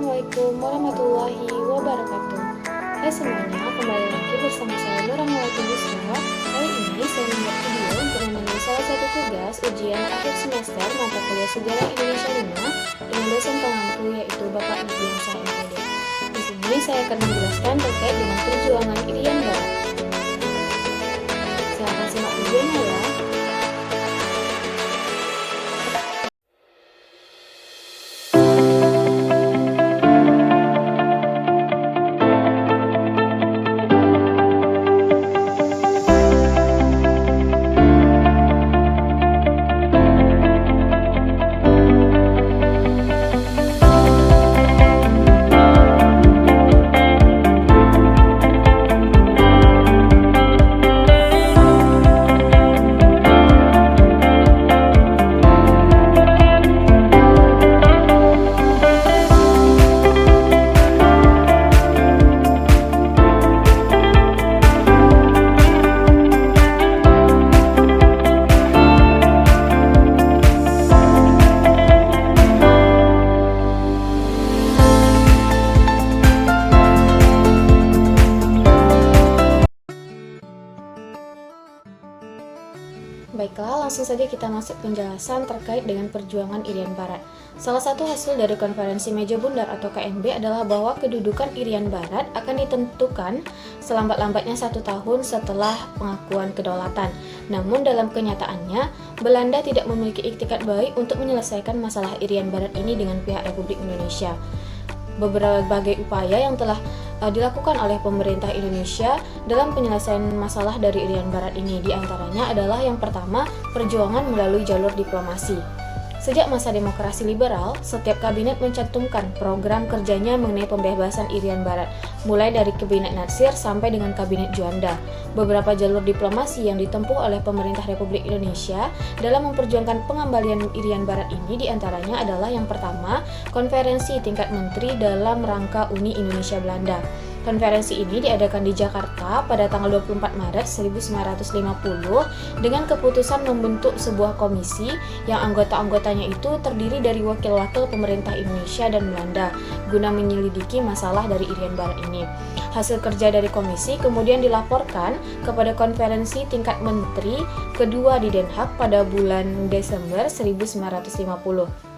Assalamualaikum warahmatullahi wabarakatuh. Hai semuanya, kembali lagi bersama saya Nurahmawati Busra. Kali ini saya membuat video untuk memenuhi salah satu tugas ujian akhir semester mata kuliah Sejarah Indonesia 5 dengan dosen pengampu yaitu Bapak Nurdiansyah MPD. Di sini saya akan menjelaskan terkait dengan perjuangan Irian Barat. Silahkan simak videonya ya. Baiklah, langsung saja kita masuk penjelasan terkait dengan perjuangan Irian Barat. Salah satu hasil dari konferensi meja bundar atau KMB adalah bahwa kedudukan Irian Barat akan ditentukan selambat-lambatnya 1 tahun setelah pengakuan kedaulatan. Namun dalam kenyataannya, Belanda tidak memiliki iktikat baik untuk menyelesaikan masalah Irian Barat ini dengan pihak Republik Indonesia. Berbagai upaya yang telah dilakukan oleh pemerintah Indonesia dalam penyelesaian masalah dari Irian Barat ini. Di antaranya adalah yang pertama, perjuangan melalui jalur diplomasi. Sejak masa demokrasi liberal, setiap kabinet mencantumkan program kerjanya mengenai pembebasan Irian Barat, mulai dari kabinet Natsir sampai dengan kabinet Juanda. Beberapa jalur diplomasi yang ditempuh oleh pemerintah Republik Indonesia dalam memperjuangkan pengembalian Irian Barat ini diantaranya adalah yang pertama, konferensi tingkat menteri dalam rangka Uni Indonesia Belanda. Konferensi ini diadakan di Jakarta pada tanggal 24 Maret 1950 dengan keputusan membentuk sebuah komisi yang anggota-anggotanya itu terdiri dari wakil-wakil pemerintah Indonesia dan Belanda guna menyelidiki masalah dari Irian Barat ini. Hasil kerja dari komisi kemudian dilaporkan kepada konferensi tingkat menteri kedua di Den Haag pada bulan Desember 1950.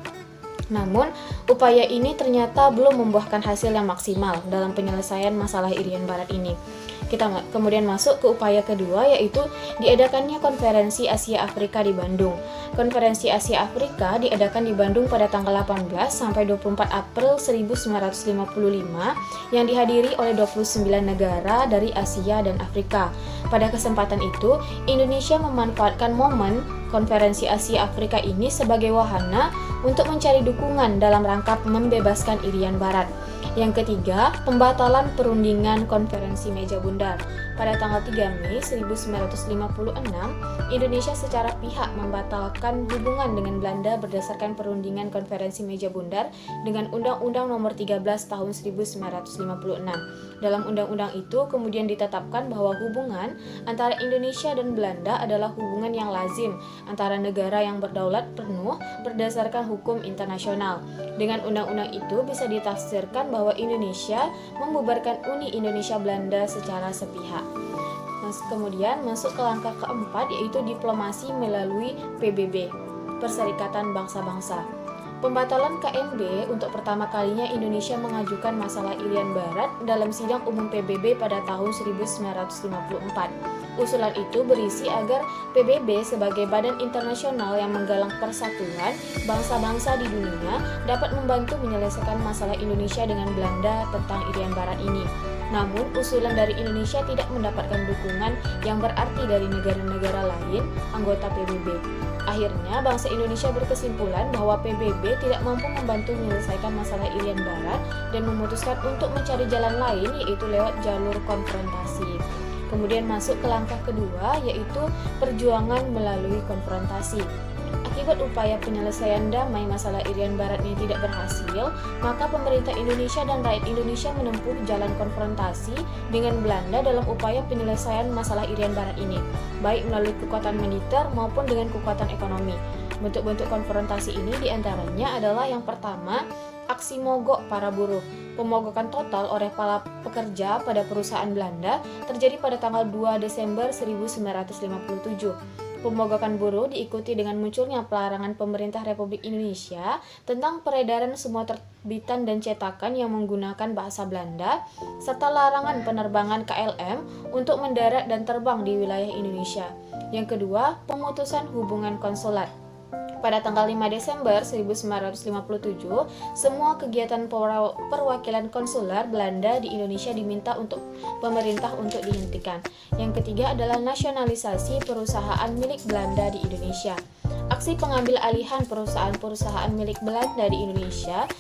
Namun, upaya ini ternyata belum membuahkan hasil yang maksimal dalam penyelesaian masalah Irian Barat ini. Kita kemudian masuk ke upaya kedua, yaitu diadakannya Konferensi Asia Afrika di Bandung. Konferensi Asia Afrika diadakan di Bandung pada tanggal 18 sampai 24 April 1955 yang dihadiri oleh 29 negara dari Asia dan Afrika. Pada kesempatan itu, Indonesia memanfaatkan momen Konferensi Asia Afrika ini sebagai wahana untuk mencari dukungan dalam rangka membebaskan Irian Barat. Yang ketiga, pembatalan perundingan konferensi meja bundar. Pada tanggal 3 Mei 1956, Indonesia secara pihak membatalkan hubungan dengan Belanda berdasarkan perundingan konferensi meja bundar dengan Undang-Undang Nomor 13 Tahun 1956. Dalam undang-undang itu kemudian ditetapkan bahwa hubungan antara Indonesia dan Belanda adalah hubungan yang lazim antara negara yang berdaulat penuh berdasarkan hukum internasional. Dengan undang-undang itu bisa ditafsirkan bahwa Indonesia membubarkan Uni Indonesia Belanda secara sepihak. Kemudian masuk ke langkah keempat, yaitu diplomasi melalui PBB, Perserikatan Bangsa-Bangsa. Pembatalan KMB untuk pertama kalinya Indonesia mengajukan masalah Irian Barat dalam sidang umum PBB pada tahun 1954. Usulan itu berisi agar PBB sebagai badan internasional yang menggalang persatuan bangsa-bangsa di dunia dapat membantu menyelesaikan masalah Indonesia dengan Belanda tentang Irian Barat ini. Namun, usulan dari Indonesia tidak mendapatkan dukungan yang berarti dari negara-negara lain anggota PBB. Akhirnya, bangsa Indonesia berkesimpulan bahwa PBB tidak mampu membantu menyelesaikan masalah Irian Barat dan memutuskan untuk mencari jalan lain, yaitu lewat jalur konfrontasi. Kemudian masuk ke langkah kedua, yaitu perjuangan melalui konfrontasi. Akibat upaya penyelesaian damai masalah Irian Barat ini tidak berhasil, maka pemerintah Indonesia dan rakyat Indonesia menempuh jalan konfrontasi dengan Belanda dalam upaya penyelesaian masalah Irian Barat ini, baik melalui kekuatan militer maupun dengan kekuatan ekonomi. Bentuk-bentuk konfrontasi ini diantaranya adalah yang pertama, aksi mogok para buruh. Pemogokan total oleh para pekerja pada perusahaan Belanda terjadi pada tanggal 2 Desember 1957. Pemogokan buruh diikuti dengan munculnya pelarangan pemerintah Republik Indonesia tentang peredaran semua terbitan dan cetakan yang menggunakan bahasa Belanda, serta larangan penerbangan KLM untuk mendarat dan terbang di wilayah Indonesia. Yang kedua, pemutusan hubungan konsulat. Pada tanggal 5 Desember 1957, semua kegiatan perwakilan konsuler Belanda di Indonesia diminta untuk pemerintah untuk dihentikan. Yang ketiga adalah nasionalisasi perusahaan milik Belanda di Indonesia. Aksi pengambil alihan perusahaan-perusahaan milik Belanda di Indonesia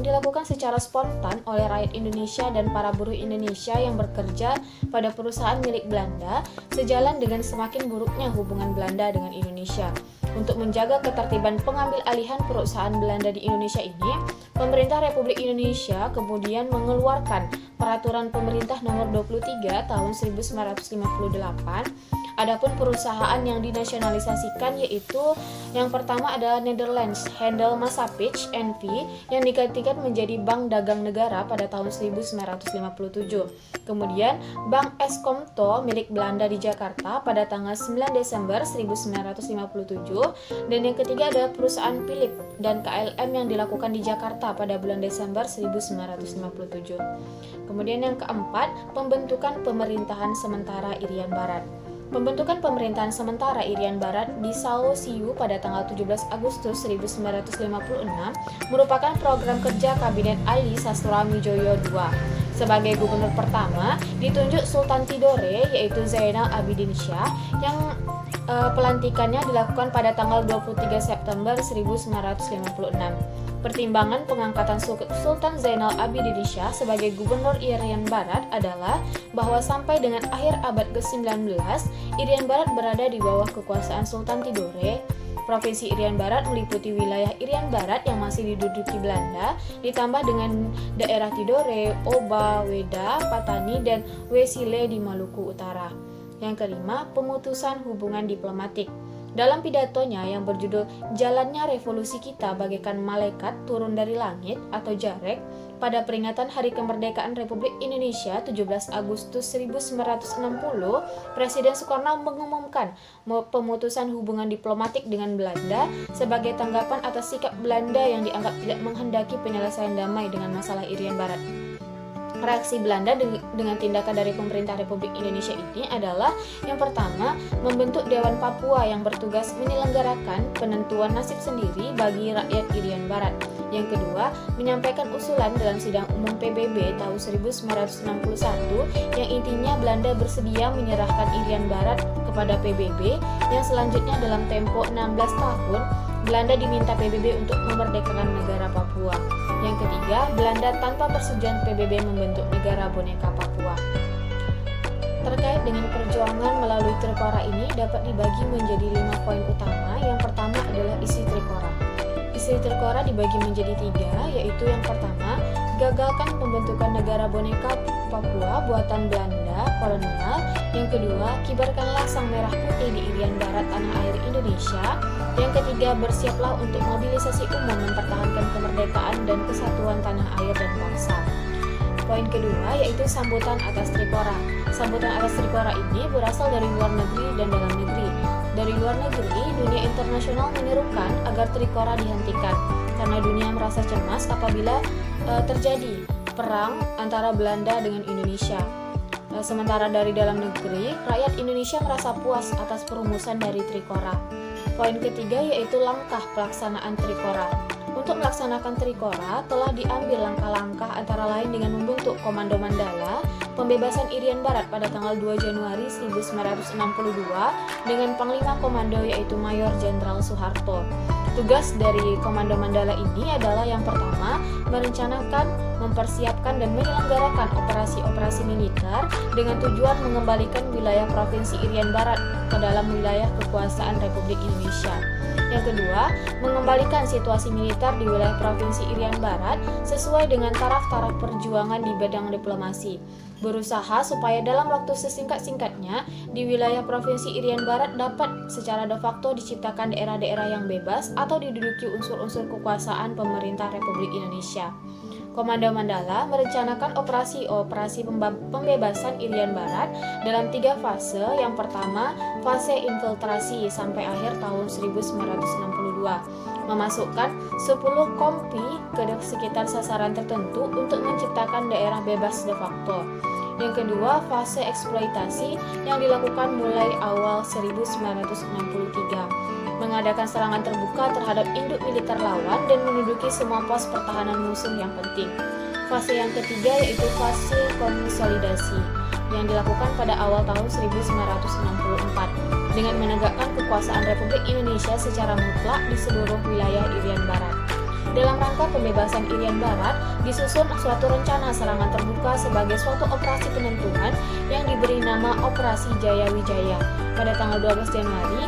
dilakukan secara spontan oleh rakyat Indonesia dan para buruh Indonesia yang bekerja pada perusahaan milik Belanda, sejalan dengan semakin buruknya hubungan Belanda dengan Indonesia. Untuk menjaga ketertiban pengambil alihan perusahaan Belanda di Indonesia ini, pemerintah Republik Indonesia kemudian mengeluarkan Peraturan Pemerintah Nomor 23 Tahun 1958. Adapun perusahaan yang dinasionalisasikan yaitu yang pertama adalah Netherlands Handel Massapich N.V. yang digantikan menjadi Bank Dagang Negara pada tahun 1957. Kemudian Bank Eskomto milik Belanda di Jakarta pada tanggal 9 Desember 1957, dan yang ketiga adalah perusahaan Philip dan KLM yang dilakukan di Jakarta pada bulan Desember 1957. Kemudian yang keempat, pembentukan pemerintahan sementara Irian Barat. Pembentukan pemerintahan sementara Irian Barat di Sao Siu pada tanggal 17 Agustus 1956 merupakan program kerja Kabinet Ali Sastronamijoyo II. Sebagai gubernur pertama ditunjuk Sultan Tidore yaitu Zainal Abidin Shah yang pelantikannya dilakukan pada tanggal 23 September 1956. Pertimbangan pengangkatan Sultan Zainal Abidin Shah sebagai gubernur Irian Barat adalah bahwa sampai dengan akhir abad ke-19, Irian Barat berada di bawah kekuasaan Sultan Tidore. Provinsi Irian Barat meliputi wilayah Irian Barat yang masih diduduki Belanda, ditambah dengan daerah Tidore, Oba, Weda, Patani, dan Wesile di Maluku Utara. Yang kelima, pemutusan hubungan diplomatik. Dalam pidatonya yang berjudul Jalannya Revolusi Kita Bagaikan Malaikat Turun dari Langit atau Jarek pada peringatan Hari Kemerdekaan Republik Indonesia 17 Agustus 1960, Presiden Soekarno mengumumkan pemutusan hubungan diplomatik dengan Belanda sebagai tanggapan atas sikap Belanda yang dianggap tidak menghendaki penyelesaian damai dengan masalah Irian Barat. Reaksi Belanda dengan tindakan dari pemerintah Republik Indonesia ini adalah yang pertama, membentuk Dewan Papua yang bertugas menyelenggarakan penentuan nasib sendiri bagi rakyat Irian Barat. Yang kedua, menyampaikan usulan dalam sidang umum PBB tahun 1961 yang intinya Belanda bersedia menyerahkan Irian Barat kepada PBB yang selanjutnya dalam tempo 16 tahun Belanda diminta PBB untuk memerdekakan negara Papua. Yang ketiga, Belanda tanpa persetujuan PBB membentuk negara boneka Papua. Terkait dengan perjuangan melalui Trikora ini dapat dibagi menjadi 5 poin utama. Yang pertama adalah isi Trikora. Isi Trikora dibagi menjadi 3, yaitu yang pertama, gagalkan pembentukan negara boneka Papua buatan Belanda kolonial. Yang kedua, kibarkanlah sang merah putih di Irian Barat tanah air Indonesia. Yang ketiga, bersiaplah untuk mobilisasi umum mempertahankan kemerdekaan dan kesatuan tanah air dan bangsa. Poin kedua yaitu sambutan atas Trikora. Sambutan atas Trikora ini berasal dari luar negeri dan dalam negeri. Dari luar negeri, dunia internasional menyerukan agar Trikora dihentikan karena dunia merasa cemas apabila terjadi perang antara Belanda dengan Indonesia. Sementara dari dalam negeri, rakyat Indonesia merasa puas atas perumusan dari Trikora. Poin ketiga yaitu langkah pelaksanaan Trikora. Untuk melaksanakan Trikora telah diambil langkah-langkah antara lain dengan membentuk Komando Mandala, pembebasan Irian Barat pada tanggal 2 Januari 1962 dengan Panglima Komando yaitu Mayor Jenderal Soeharto. Tugas dari Komando Mandala ini adalah yang pertama, merencanakan, mempersiapkan dan menyelenggarakan operasi-operasi militer dengan tujuan mengembalikan wilayah Provinsi Irian Barat ke dalam wilayah kekuasaan Republik Indonesia. Yang kedua, mengembalikan situasi militer di wilayah Provinsi Irian Barat sesuai dengan taraf-taraf perjuangan di bidang diplomasi. berusaha supaya dalam waktu sesingkat-singkatnya di wilayah Provinsi Irian Barat dapat secara de facto diciptakan daerah-daerah yang bebas atau diduduki unsur-unsur kekuasaan pemerintah Republik Indonesia. Komando Mandala merencanakan operasi pembebasan Irian Barat dalam 3 fase. Yang pertama, fase infiltrasi sampai akhir tahun 1962, memasukkan 10 kompi ke sekitar sasaran tertentu untuk menciptakan daerah bebas de facto. Yang kedua, fase eksploitasi yang dilakukan mulai awal 1963, mengadakan serangan terbuka terhadap induk militer lawan dan menduduki semua pos pertahanan musuh yang penting. Fase yang ketiga yaitu fase konsolidasi yang dilakukan pada awal tahun 1964 dengan menegakkan kekuasaan Republik Indonesia secara mutlak di seluruh wilayah Irian Barat. Dalam rangka pembebasan Irian Barat, disusun suatu rencana serangan terbuka sebagai suatu operasi penentuan yang diberi nama Operasi Jaya Wijaya. Pada tanggal 12 Januari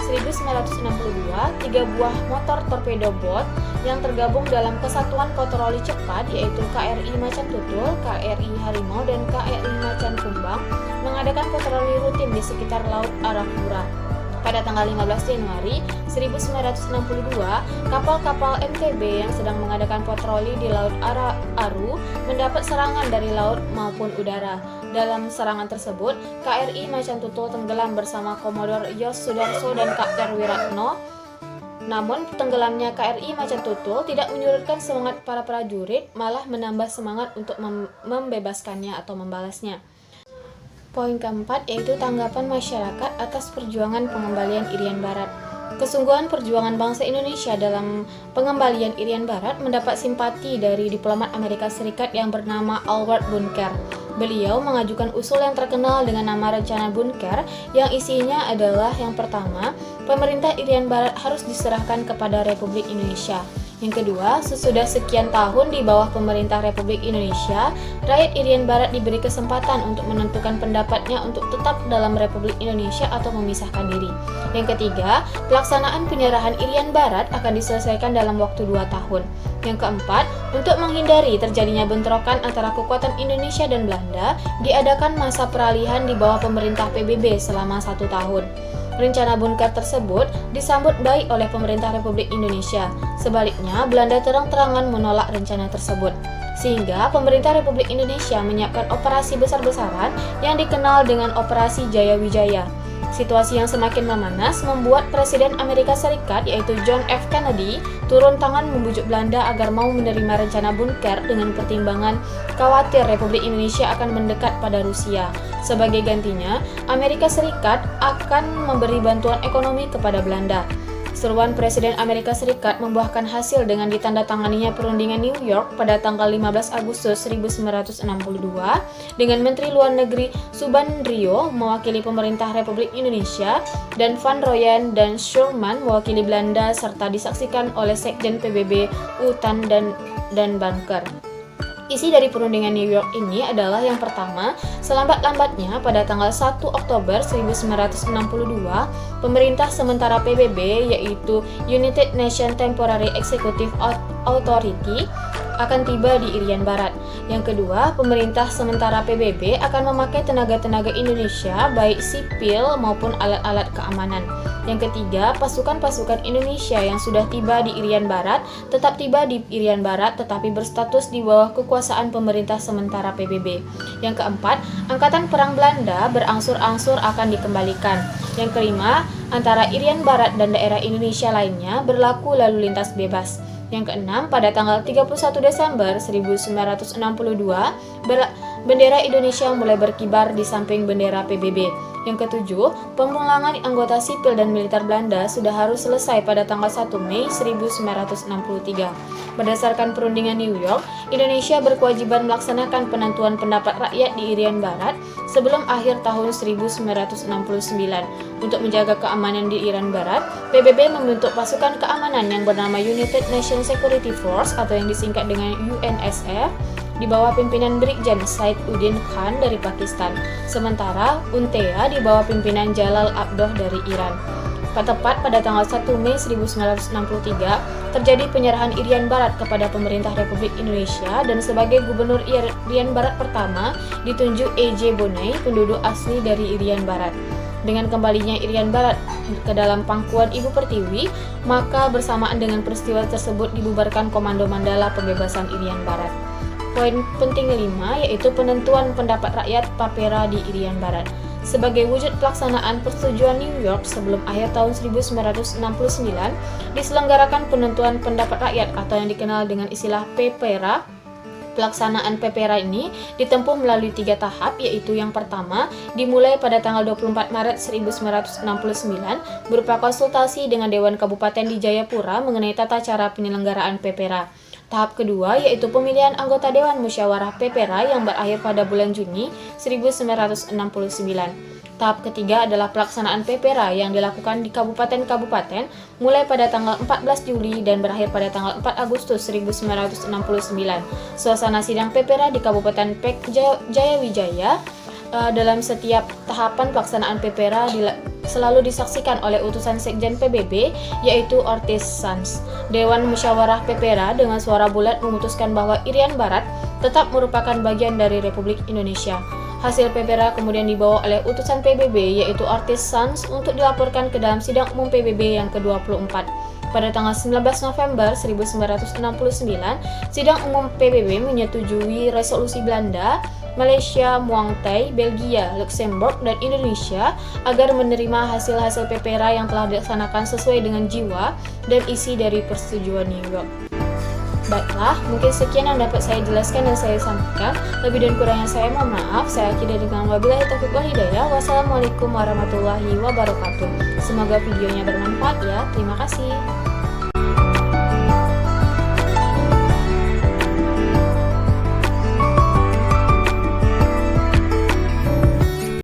1962, 3 buah motor torpedo boat yang tergabung dalam Kesatuan Patroli Cepat yaitu KRI Macan Tutul, KRI Harimau, dan KRI Macan Kumbang mengadakan patroli rutin di sekitar Laut Arafura. Pada tanggal 15 Januari 1962, kapal-kapal MTB yang sedang mengadakan patroli di Laut Aru mendapat serangan dari laut maupun udara. Dalam serangan tersebut, KRI Macan Tutul tenggelam bersama Komodor Yos Sudarso dan Kapten Wiratno. Namun, tenggelamnya KRI Macan Tutul tidak menyurutkan semangat para prajurit, malah menambah semangat untuk membebaskannya atau membalasnya. Poin keempat yaitu tanggapan masyarakat atas perjuangan pengembalian Irian Barat. Kesungguhan perjuangan bangsa Indonesia dalam pengembalian Irian Barat mendapat simpati dari diplomat Amerika Serikat yang bernama Albert Bunker. Beliau mengajukan usul yang terkenal dengan nama Rencana Bunker yang isinya adalah yang pertama, pemerintah Irian Barat harus diserahkan kepada Republik Indonesia. Yang kedua, sesudah sekian tahun di bawah pemerintah Republik Indonesia, rakyat Irian Barat diberi kesempatan untuk menentukan pendapatnya untuk tetap dalam Republik Indonesia atau memisahkan diri. Yang ketiga, pelaksanaan penyerahan Irian Barat akan diselesaikan dalam waktu 2 tahun. Yang keempat, untuk menghindari terjadinya bentrokan antara kekuatan Indonesia dan Belanda, diadakan masa peralihan di bawah pemerintah PBB selama 1 tahun. Rencana Bunker tersebut disambut baik oleh pemerintah Republik Indonesia. Sebaliknya, Belanda terang-terangan menolak rencana tersebut. Sehingga pemerintah Republik Indonesia menyiapkan operasi besar-besaran yang dikenal dengan Operasi Jaya Wijaya. Situasi yang semakin memanas membuat Presiden Amerika Serikat yaitu John F. Kennedy turun tangan membujuk Belanda agar mau menerima rencana Bunker dengan pertimbangan khawatir Republik Indonesia akan mendekat pada Rusia. Sebagai gantinya, Amerika Serikat akan memberi bantuan ekonomi kepada Belanda. Seruan Presiden Amerika Serikat membuahkan hasil dengan ditandatanganinya perundingan New York pada tanggal 15 Agustus 1962 dengan Menteri Luar Negeri Subandrio mewakili pemerintah Republik Indonesia dan Van Royen dan Schurman mewakili Belanda serta disaksikan oleh Sekjen PBB Utan dan Bunker. Isi dari perundingan New York ini adalah yang pertama, selambat-lambatnya pada tanggal 1 Oktober 1962, pemerintah sementara PBB yaitu United Nations Temporary Executive Authority akan tiba di Irian Barat. Yang kedua, pemerintah sementara PBB akan memakai tenaga-tenaga Indonesia baik sipil maupun alat-alat keamanan. Yang ketiga, pasukan-pasukan Indonesia yang sudah tiba di Irian Barat tetap tiba di Irian Barat tetapi berstatus di bawah kekuasaan pemerintah sementara PBB. Yang keempat, angkatan perang Belanda berangsur-angsur akan dikembalikan. Yang kelima, antara Irian Barat dan daerah Indonesia lainnya berlaku lalu lintas bebas. Yang keenam, pada tanggal 31 Desember 1962, bendera Indonesia mulai berkibar di samping bendera PBB. Yang ketujuh, pemulangan anggota sipil dan militer Belanda sudah harus selesai pada tanggal 1 Mei 1963. Berdasarkan perundingan New York, Indonesia berkewajiban melaksanakan penentuan pendapat rakyat di Irian Barat sebelum akhir tahun 1969. Untuk menjaga keamanan di Irian Barat, PBB membentuk pasukan keamanan yang bernama United Nations Security Force atau yang disingkat dengan UNSF di bawah pimpinan Brigjen Said Udin Khan dari Pakistan, sementara UNTEA di bawah pimpinan Jalal Abdoh dari Iran. Tepat pada tanggal 1 Mei 1963, terjadi penyerahan Irian Barat kepada pemerintah Republik Indonesia dan sebagai Gubernur Irian Barat pertama ditunjuk E.J. Boney, penduduk asli dari Irian Barat. Dengan kembalinya Irian Barat ke dalam pangkuan Ibu Pertiwi, maka bersamaan dengan peristiwa tersebut dibubarkan Komando Mandala Pembebasan Irian Barat. Poin penting kelima yaitu penentuan pendapat rakyat Papera di Irian Barat. Sebagai wujud pelaksanaan persetujuan New York sebelum akhir tahun 1969, diselenggarakan penentuan pendapat rakyat atau yang dikenal dengan istilah PPRA. Pelaksanaan PPRA ini ditempuh melalui 3 tahap, yaitu yang pertama dimulai pada tanggal 24 Maret 1969 berupa konsultasi dengan Dewan Kabupaten di Jayapura mengenai tata cara penyelenggaraan PPRA. Tahap kedua yaitu pemilihan anggota Dewan Musyawarah PPRA yang berakhir pada bulan Juni 1969. Tahap ketiga adalah pelaksanaan PPRA yang dilakukan di kabupaten-kabupaten mulai pada tanggal 14 Juli dan berakhir pada tanggal 4 Agustus 1969. Suasana sidang PPRA di Kabupaten Jayawijaya dalam setiap tahapan pelaksanaan PPRA selalu disaksikan oleh utusan Sekjen PBB yaitu Ortiz Sanz. Dewan Musyawarah PPRA dengan suara bulat memutuskan bahwa Irian Barat tetap merupakan bagian dari Republik Indonesia. Hasil PPRA kemudian dibawa oleh utusan PBB yaitu Ortiz Sanz untuk dilaporkan ke dalam sidang umum PBB yang ke-24. Pada tanggal 19 November 1969, sidang umum PBB menyetujui resolusi Belanda, Malaysia, Muang Thai, Belgia, Luxembourg, dan Indonesia agar menerima hasil-hasil PPRA yang telah dilaksanakan sesuai dengan jiwa dan isi dari persetujuan New York. Baiklah, mungkin sekian yang dapat saya jelaskan dan saya sampaikan. Lebih dan kurangnya saya mohon maaf. Saya akhiri dengan wabillahi taufiq wal hidayah. Wassalamualaikum warahmatullahi wabarakatuh. Semoga videonya bermanfaat ya. Terima kasih.